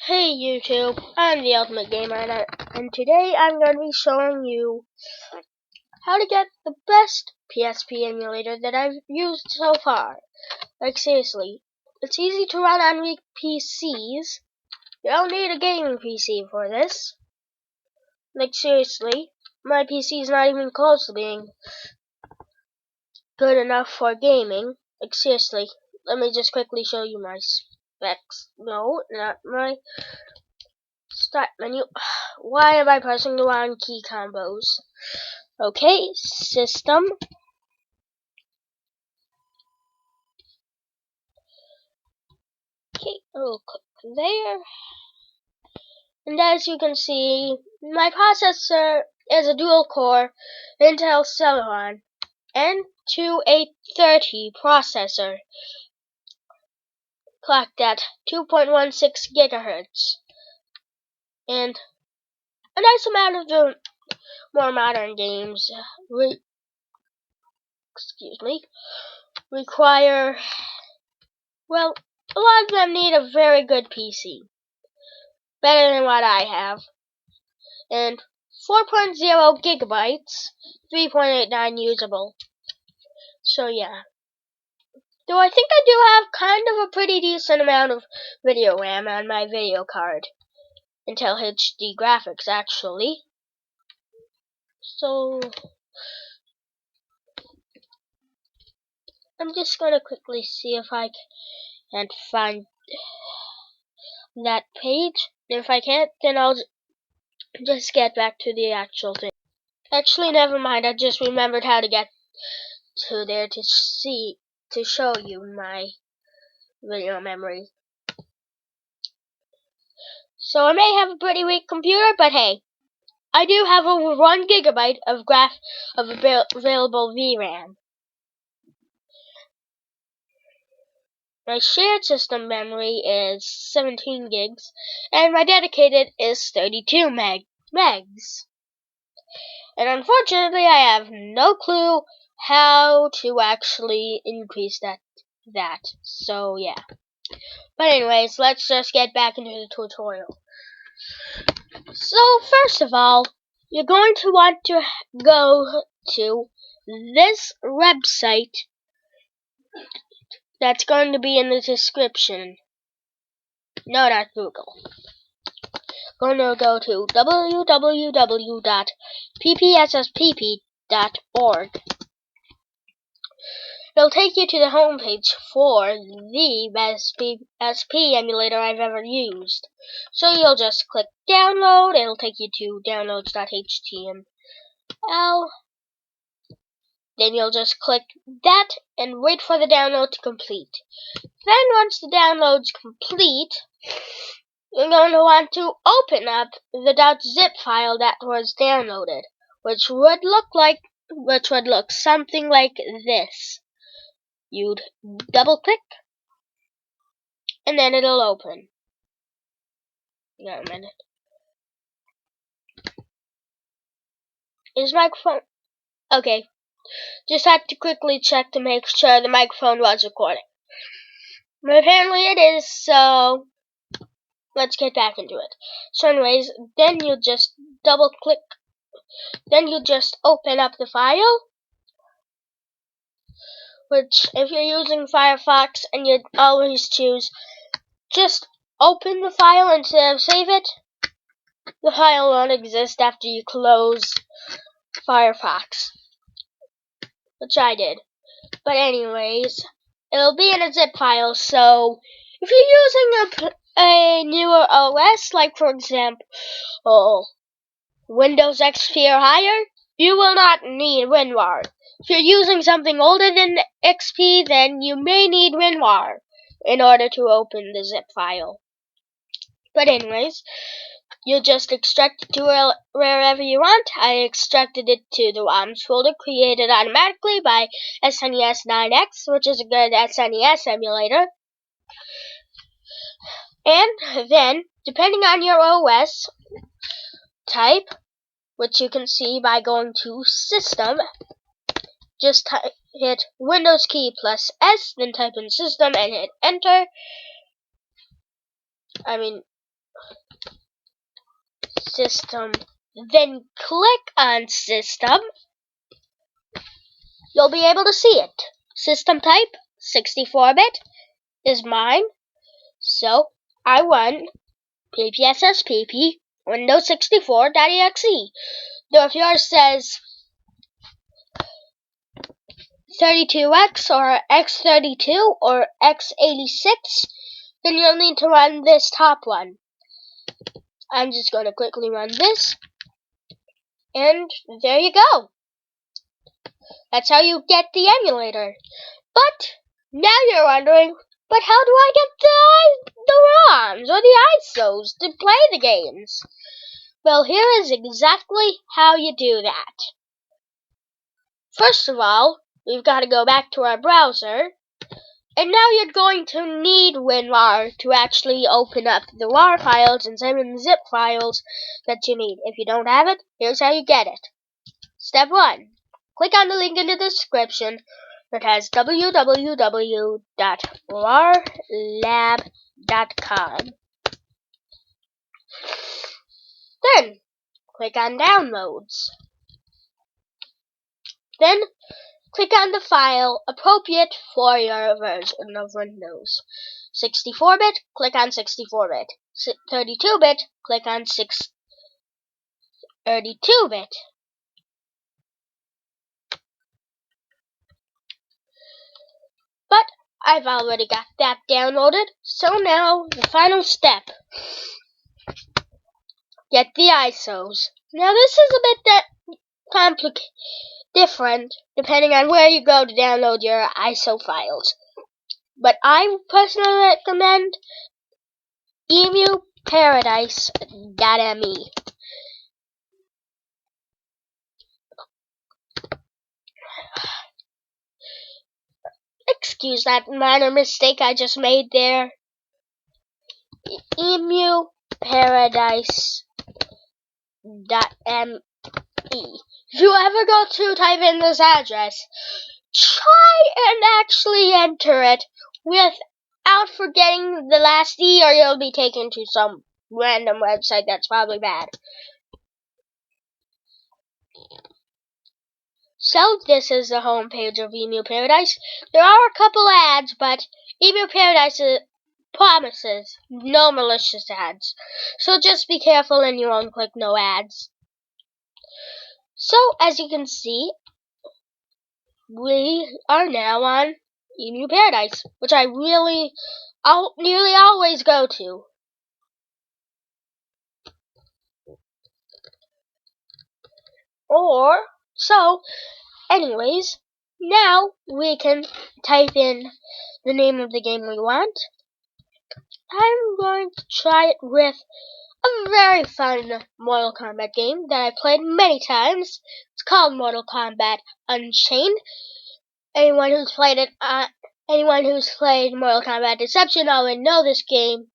Hey YouTube, I'm the Ultimate Gamer and today I'm going to be showing you how to get the best PSP emulator that I've used so far. Like seriously, it's easy to run on weak PCs. You don't need a gaming PC for this. Like seriously, my PC is not even close to being good enough for gaming. Like seriously, let me just quickly show you my specs. No, not my start menu. Why am I pressing the wrong key combos? Okay, system. Okay, we'll click there. And as you can see, my processor is a dual-core Intel Celeron N2830 processor, clocked at 2.16 gigahertz, and a nice amount of the more modern games require, well, a lot of them need a very good PC, better than what I have, and 4.0 gigabytes, 3.89 usable. So yeah. Though I think I do have kind of a pretty decent amount of video RAM on my video card. Intel HD graphics, actually. So I'm just gonna quickly see if I can find that page. If I can't, then I'll just get back to the actual thing. Actually, never mind. I just remembered how to get to there to show you my video memory. So I may have a pretty weak computer, but hey, I do have over 1 gigabyte of available VRAM. My shared system memory is 17 gigs, and my dedicated is 32 megs. And unfortunately, I have no clue how to actually increase that. So yeah. But anyways, let's just get back into the tutorial. So first of all, you're going to want to go to this website that's going to be in the description. No, not Google. Going to go to www.ppsspp.org. It'll take you to the homepage for the best PSP emulator I've ever used. So you'll just click download. It'll take you to downloads.html. Then you'll just click that and wait for the download to complete. Then once the download's complete, you're going to want to open up the .zip file that was downloaded, which would look something like this. You'd double click, and then it'll open. Got a minute. Is microphone okay? Just had to quickly check to make sure the microphone was recording. But apparently it is, so let's get back into it. So anyways, then you just double click, then you just open up the file, which if you're using Firefox and you'd always choose just open the file instead of save it, the file won't exist after you close Firefox, which I did. But anyways, it'll be in a zip file, so if you're using a newer OS, like for example Windows XP or higher, you will not need WinRAR. If you're using something older than XP, then you may need WinRAR in order to open the zip file. But anyways, you just extract it to wherever you want. I extracted it to the ROMs folder created automatically by SNES9X, which is a good SNES emulator. And then, depending on your OS type, which you can see by going to System, just hit Windows key plus S, then type in System and hit Enter. System, then click on System. You'll be able to see it. System type 64-bit is mine, so I run ppsspp Windows 64.exe. Though if yours says 32X or X32 or X86, then you'll need to run this top one. I'm just going to quickly run this, and there you go. That's how you get the emulator. But now you're wondering, but how do I get the ROMs or the ISOs to play the games? Well, here is exactly how you do that. First of all, we've got to go back to our browser, and now you're going to need WinRAR to actually open up the RAR files and 7 zip files that you need. If you don't have it, here's how you get it. Step 1. Click on the link in the description that has www.rarlab.com. Then, click on Downloads. Then, click on the file appropriate for your version of Windows. 64-bit, click on 64-bit. 32-bit, click on 32-bit. But I've already got that downloaded, so now the final step. Get the ISOs. Now this is a bit different depending on where you go to download your ISO files. But I personally recommend emulator.me. Excuse that minor mistake I just made there. emulator.me. If you ever go to type in this address, try and actually enter it without forgetting the last E, or you'll be taken to some random website that's probably bad. So this is the home page of Emu Paradise. There are a couple ads, but Emu Paradise promises no malicious ads. So just be careful and you won't click no ads. So as you can see, we are now on Emu Paradise, which I nearly always go to. Anyways, now we can type in the name of the game we want. I'm going to try it with a very fun Mortal Kombat game that I played many times. It's called Mortal Kombat Unchained. Anyone who's played Mortal Kombat Deception already know this game.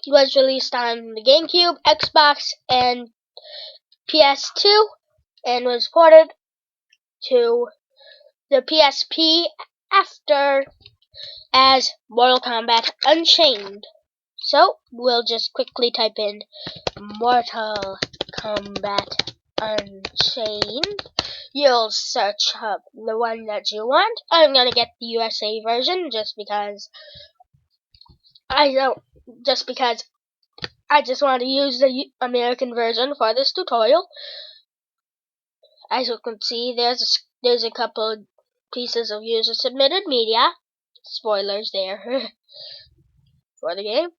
It was released on the GameCube, Xbox, and PS2, and was ported to the PSP after as Mortal Kombat Unchained. So we'll just quickly type in Mortal Kombat Unchained. You'll search up the one that you want. I'm gonna get the USA version just because I just want to use the American version for this tutorial. As you can see, there's a couple pieces of user submitted media. Spoilers there for the game.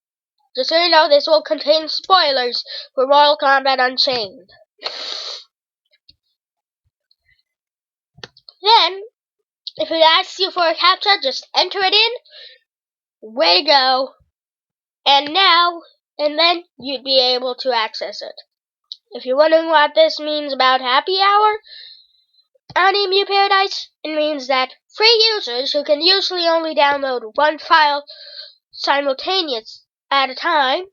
Just so you know, this will contain spoilers for Mortal Kombat Unchained. Then, if it asks you for a captcha, just enter it in. Way to go. And then you'd be able to access it. If you're wondering what this means about happy hour on Emu Paradise, it means that free users who can usually only download one file simultaneous at a time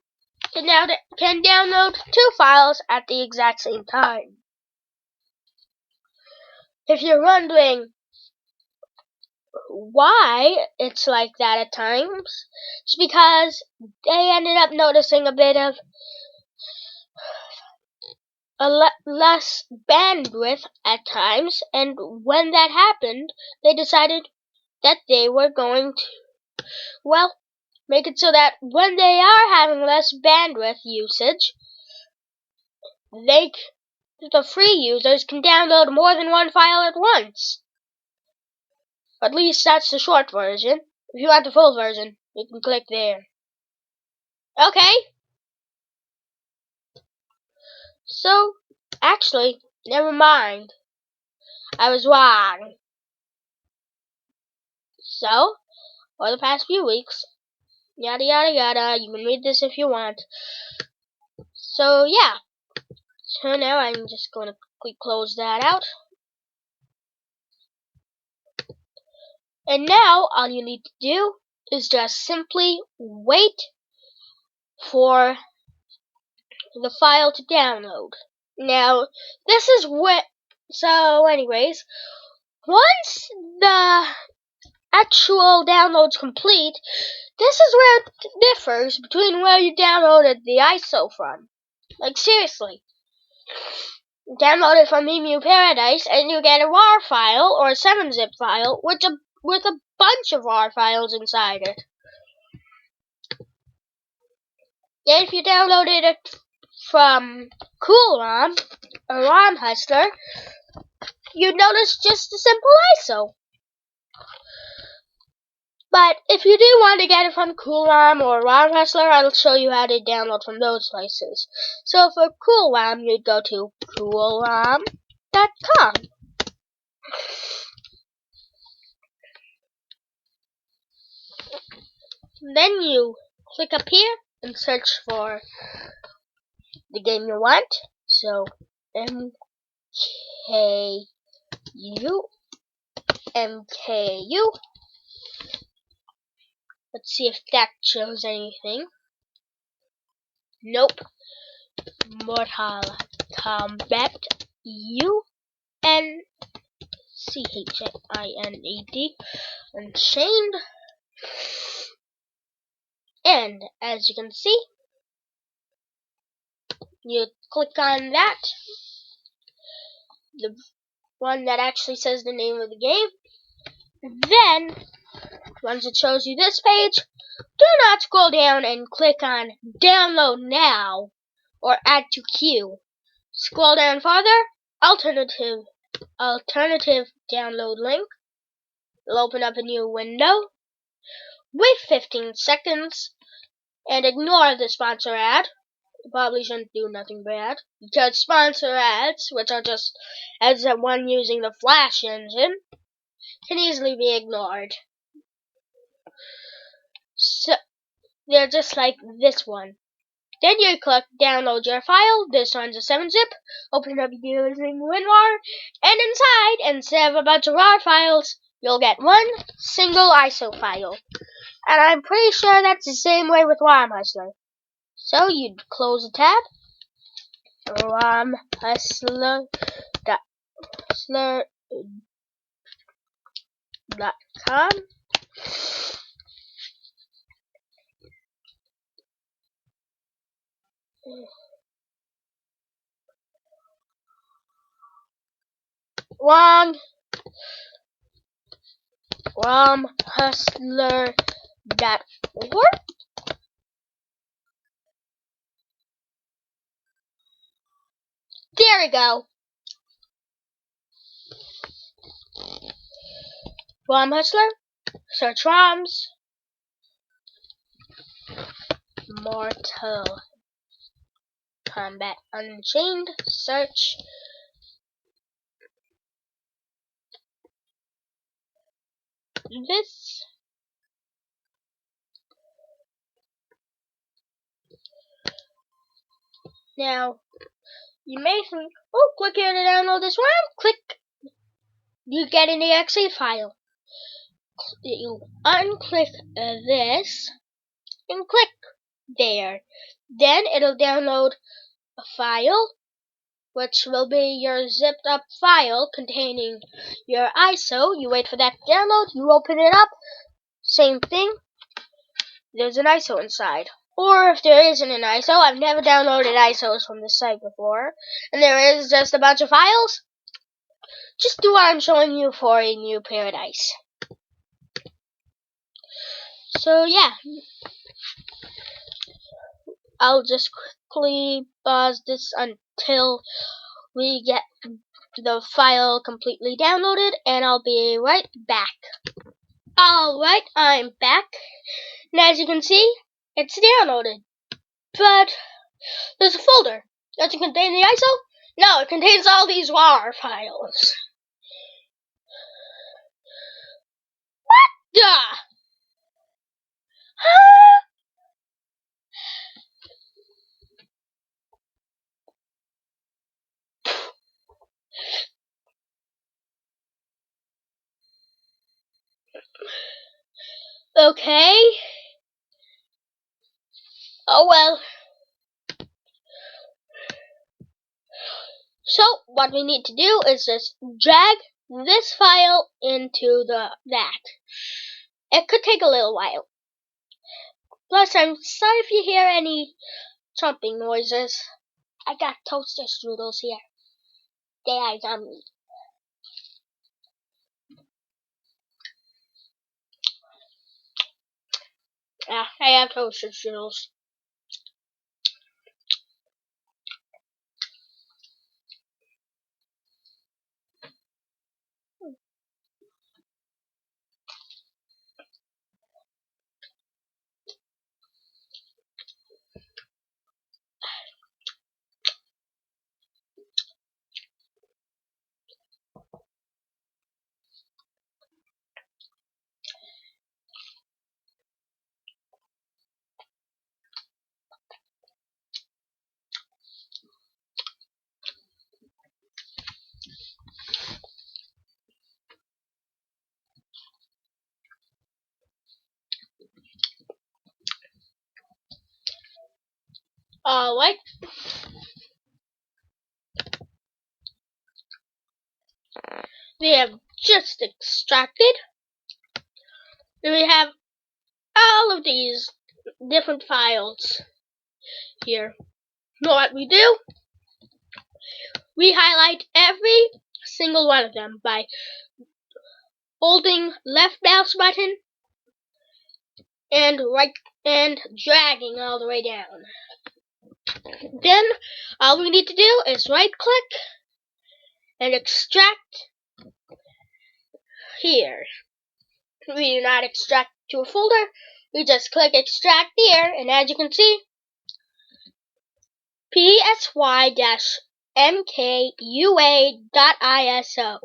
can download 2 files at the exact same time. If you're wondering why it's like that at times. It's because they ended up noticing a bit of less bandwidth at times, and when that happened, they decided that they were going to, well, make it so that when they are having less bandwidth usage, the free users can download more than one file at once. At least that's the short version. If you want the full version, you can click there. Okay. So, actually, never mind. I was wrong. So, for the past few weeks, yada yada yada, you can read this if you want. So, yeah. So now I'm just going to quickly close that out. And now, all you need to do is just simply wait for the file to download. Now, this is what, so anyways, once the actual download's complete, this is where it differs between where you downloaded the ISO from. Like, seriously. Download it from Emu Paradise and you get a RAR file or a 7-zip file with a bunch of RAR files inside it. And if you downloaded it from CoolROM or ROM Hustler, you'd notice just a simple ISO. But if you do want to get it from CoolROM or ROM Hustler, I'll show you how to download from those places. So for CoolROM, you'd go to coolromcom. Then you click up here and search for the game you want. So MKU. Let's see if that shows anything. Nope. Mortal Kombat UNCHINED. Unchained. And as you can see, you click on that, the one that actually says the name of the game. Then, once it shows you this page, do not scroll down and click on Download Now or Add to Queue. Scroll down farther, alternative download link. It'll open up a new window. Wait 15 seconds and ignore the sponsor ad. You probably shouldn't do nothing bad, because sponsor ads, which are just ads that one using the Flash engine, can easily be ignored. So they're just like this one. Then you click download your file. This one's a 7-zip. Open up using WinRAR, and inside, instead of a bunch of RAR files, you'll get one single ISO file. And I'm pretty sure that's the same way with ROM Hustler. So you'd close the tab, romhustler.com. Wrong. romhustler.org. There we go. ROM Hustler. Search ROMs. Mortal Kombat Unchained. Search. This. Now, you may think, oh, click here to download this ROM. Click. You get an exe file. You unclick this and click there. Then it'll download a file which will be your zipped up file containing your ISO. You wait for that to download, you open it up, same thing, there's an ISO inside. Or if there isn't an ISO, I've never downloaded ISOs from this site before, and there is just a bunch of files, just do what I'm showing you for a new paradise. So yeah, I'll just quickly pause this until we get the file completely downloaded, and I'll be right back. Alright, I'm back, and as you can see, it's downloaded. But there's a folder. Does it contain the ISO? No, it contains all these WAR files. What the? Huh? Okay. Oh well. So what we need to do is just drag this file into that. It could take a little while. Plus, I'm sorry if you hear any chomping noises. I got toaster strudels here. They are yummy. Yeah, I have toaster strudels. Alright. We have just extracted. Then we have all of these different files here. You know what we do? We highlight every single one of them by holding left mouse button and right and dragging all the way down. Then all we need to do is right click and extract here. We do not extract to a folder, we just click extract here, and as you can see, psy-mkua.iso.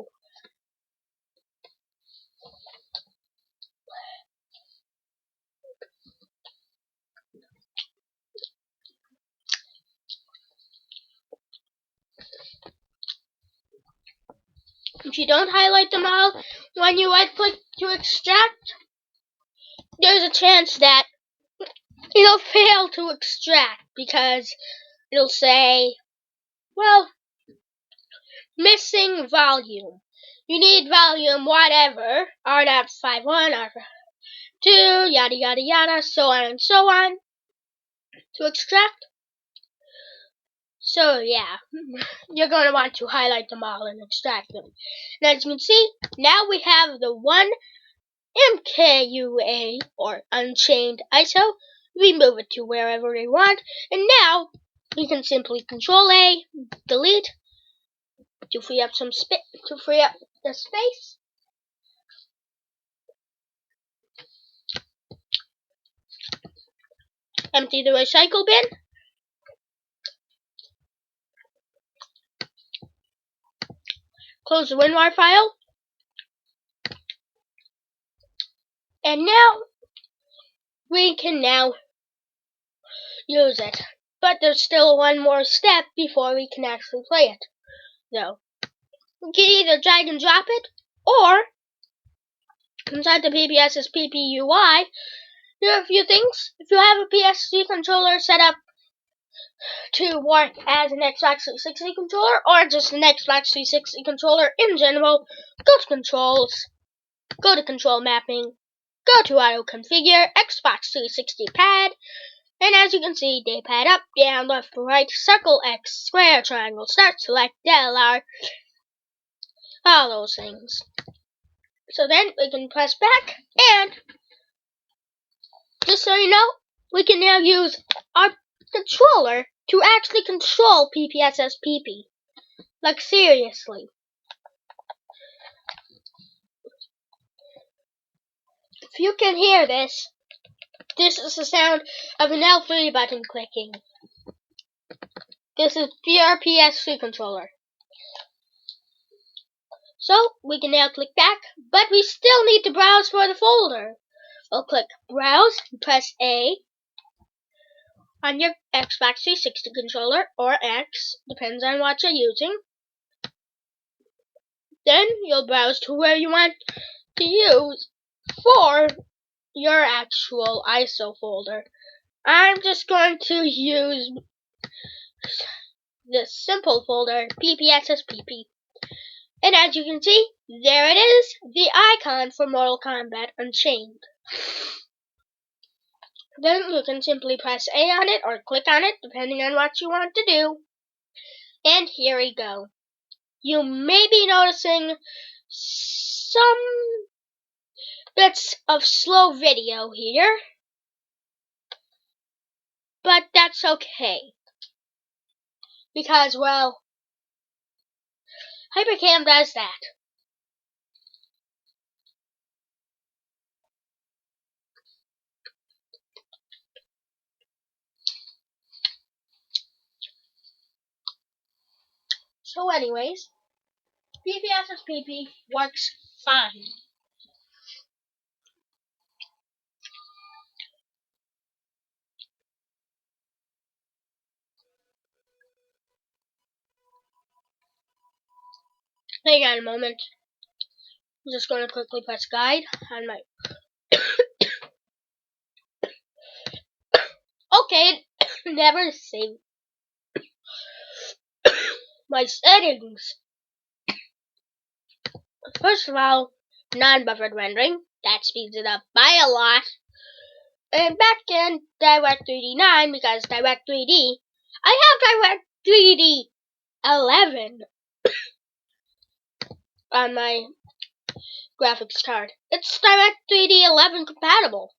If you don't highlight them all when you right click to extract, there's a chance that it'll fail to extract because it'll say, well, missing volume. You need volume whatever, R.51, R2, yada yada yada, so on and so on, to extract. So yeah, you're going to want to highlight them all and extract them. And as you can see, now we have the one MKUA, or Unchained ISO. We move it to wherever we want, and now we can simply Control A, delete, to free up the space. Empty the recycle bin. Close the WinRAR file. And now we can now use it. But there's still one more step before we can actually play it, though. We can either drag and drop it, or inside the ppsspp UI, there are a few things. If you have a PSD controller set up to work as an Xbox 360 controller or just an Xbox 360 controller in general, go to Controls, go to Control Mapping, go to Auto Configure, Xbox 360 Pad, and as you can see, D-pad up, down, left, right, circle, X, square, triangle, start, select, LR, all those things. So then we can press back, and just so you know, we can now use our controller to actually control ppsspp. Like, seriously. If you can hear this, this is the sound of an L3 button clicking. This is pure PS3 controller. So, we can now click back, but we still need to browse for the folder. We'll click Browse, and press A on your Xbox 360 controller, or X, depends on what you're using. Then you'll browse to where you want to use for your actual ISO folder. I'm just going to use this simple folder, ppsspp. And as you can see, there it is, the icon for Mortal Kombat Unchained. Then you can simply press A on it or click on it, depending on what you want to do. And here we go. You may be noticing some bits of slow video here, but that's okay. Because, well, Hypercam does that. So anyways, ppsspp works fine. Hang on a moment. I'm just going to quickly press guide on my... Okay, never save my settings. First of all, non-buffered rendering. That speeds it up by a lot. And back in Direct3D 9, because Direct3D, I have Direct3D 11 on my graphics card. It's Direct3D 11 compatible.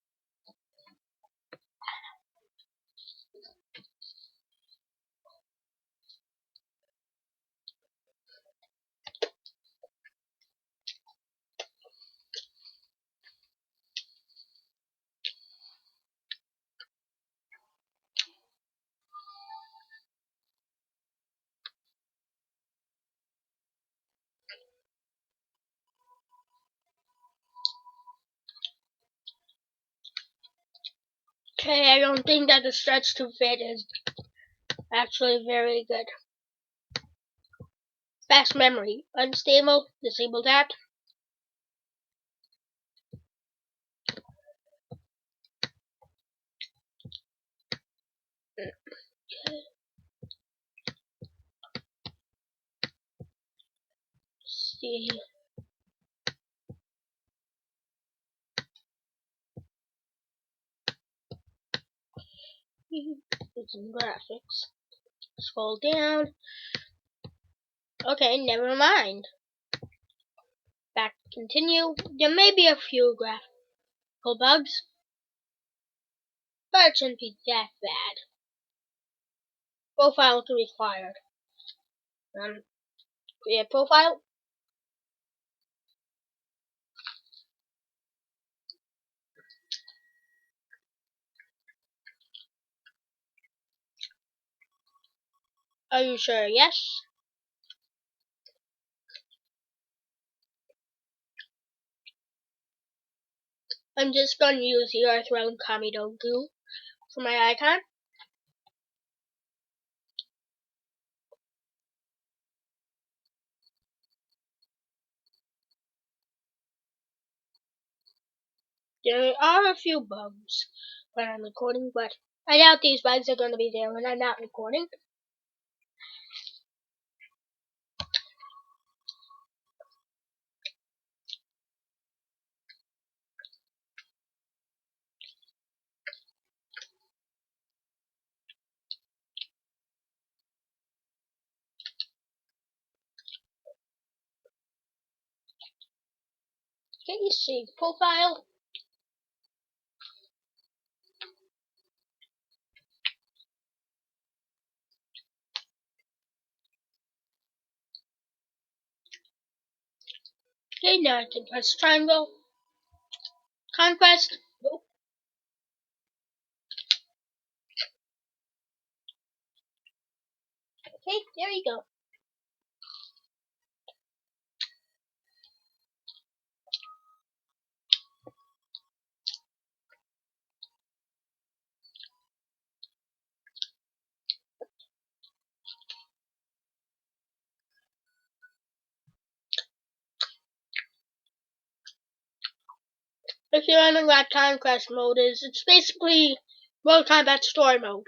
Okay, I don't think that the stretch to fit is actually very good. Fast memory, unstable, disable that. Okay. See. Some graphics. Scroll down. Okay, never mind. Back, continue. There may be a few graphical bugs, but it shouldn't be that bad. Profile to required. Create profile. Are you sure? Yes. I'm just going to use the coolromcom goo for my icon. There are a few bugs when I'm recording, but I doubt these bugs are going to be there when I'm not recording. Can you see profile? Okay, now I can press triangle. Conquest. Oh. Okay, there you go. If you're running what Conquest mode is, it's basically Mortal Kombat story mode.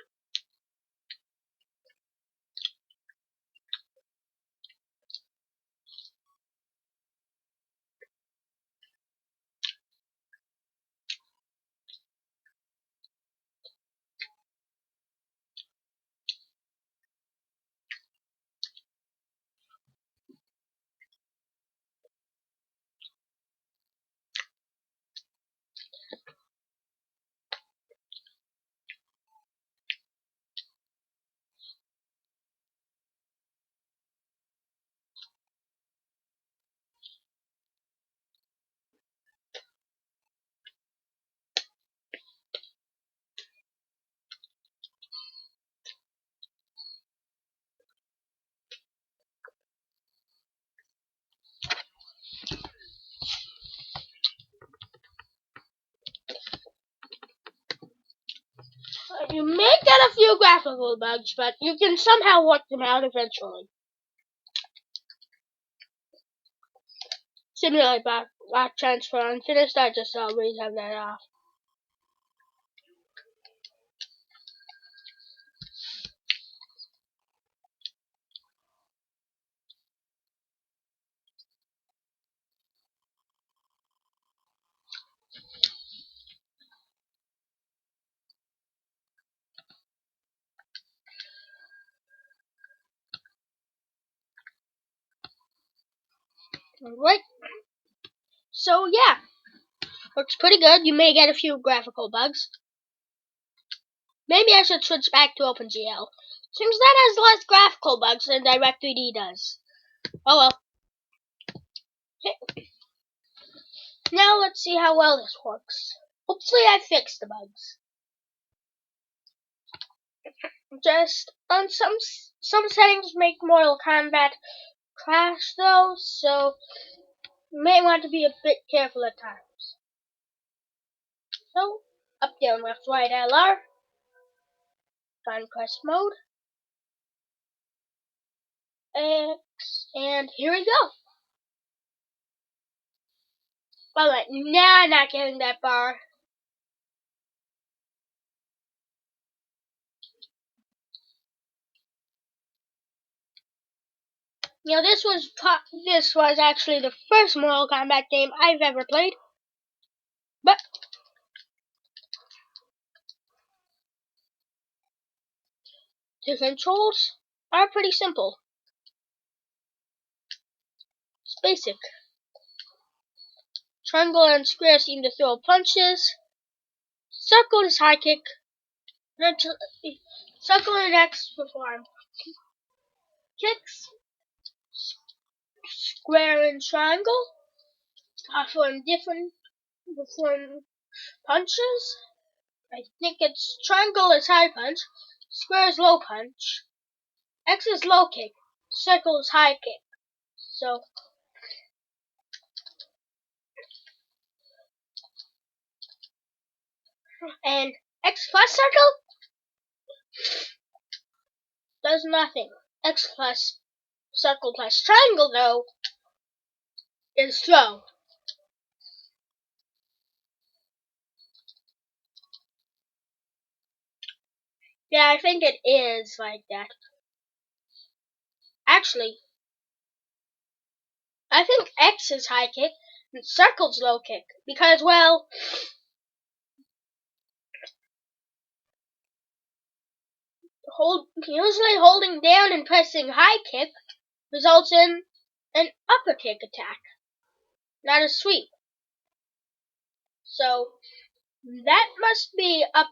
You may get a few graphical bugs, but you can somehow work them out eventually. Simulate back transfer unfinished, I just always have that off. Alright. So yeah, works pretty good. You may get a few graphical bugs. Maybe I should switch back to OpenGL. Seems that has less graphical bugs than Direct3D does. Oh well. Okay. Now let's see how well this works. Hopefully I fixed the bugs. Just on some settings make Mortal Kombat crash though, so you may want to be a bit careful at times. So, up, down, left, right, LR, Conquest mode, X, and here we go. Alright, now I'm not getting that bar. You know, this was actually the first Mortal Kombat game I've ever played. But the controls are pretty simple. It's basic. Triangle and square seem to throw punches. Circle is high kick. Circle and X perform kicks. Square and triangle perform punches. I think it's triangle is high punch, square is low punch, X is low kick, circle is high kick. So and X plus circle does nothing. X plus circle plus triangle though is throw. Yeah, I think it is like that. Actually, I think X is high kick and circle's low kick. Because, well, usually holding down and pressing high kick results in an upper kick attack, not a sweep. So, that must be up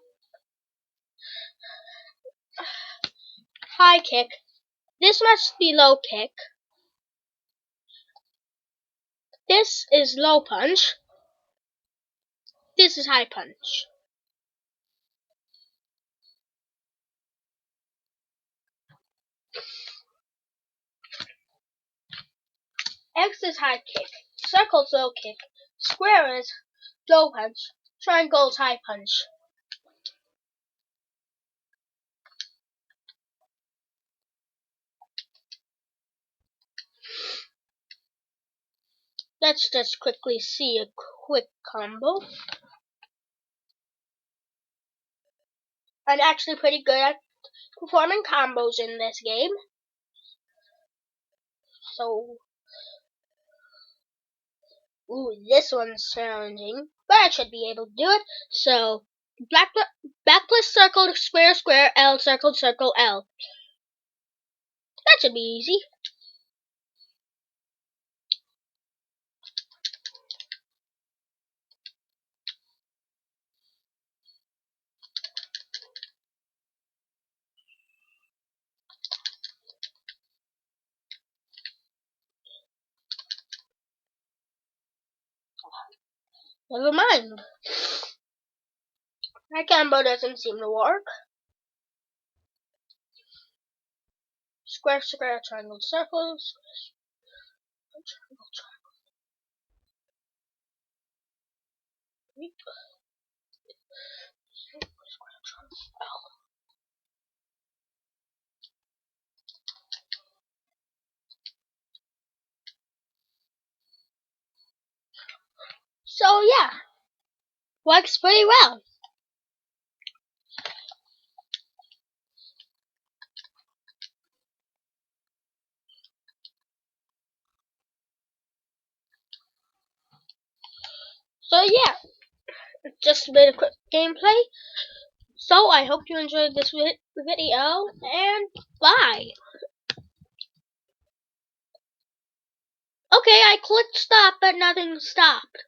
high kick. This must be low kick. This is low punch. This is high punch. X is high kick. Circle's low kick. Square is low punch. Triangle's high punch. Let's just quickly see a quick combo. I'm actually pretty good at performing combos in this game. So, this one's challenging, but I should be able to do it. So, back plus circle, square, square, L, circle, circle, L. That should be easy. Never mind. My combo doesn't seem to work. Square, square, triangle, circle, square, triangle, triangle. So yeah, works pretty well. So yeah, just made a quick gameplay. So I hope you enjoyed this video, and bye. Okay, I clicked stop, but nothing stopped.